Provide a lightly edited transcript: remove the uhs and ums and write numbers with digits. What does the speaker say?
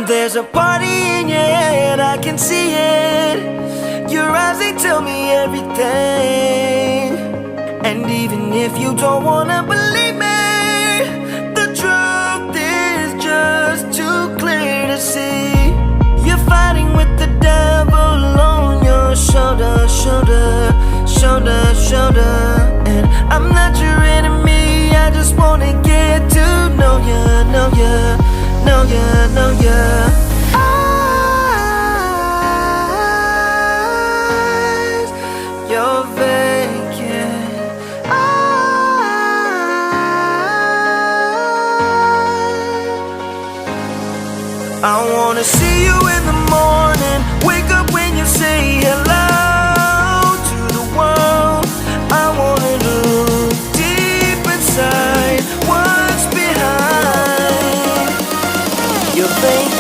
There's a party in your head, I can see it. Your eyes, they tell me everything. And even if you don't wanna believe me, the truth is just too clear to see. You're fighting with the devil on your shoulder, shoulder, shoulder, shoulder. And I'm not your enemy, I just wanna get to know ya, know ya, know ya, know ya. Eyes, you're vacant. I wanna see you in the morning, wake up when you say hello to the world. I wanna look deep inside what's behind your face.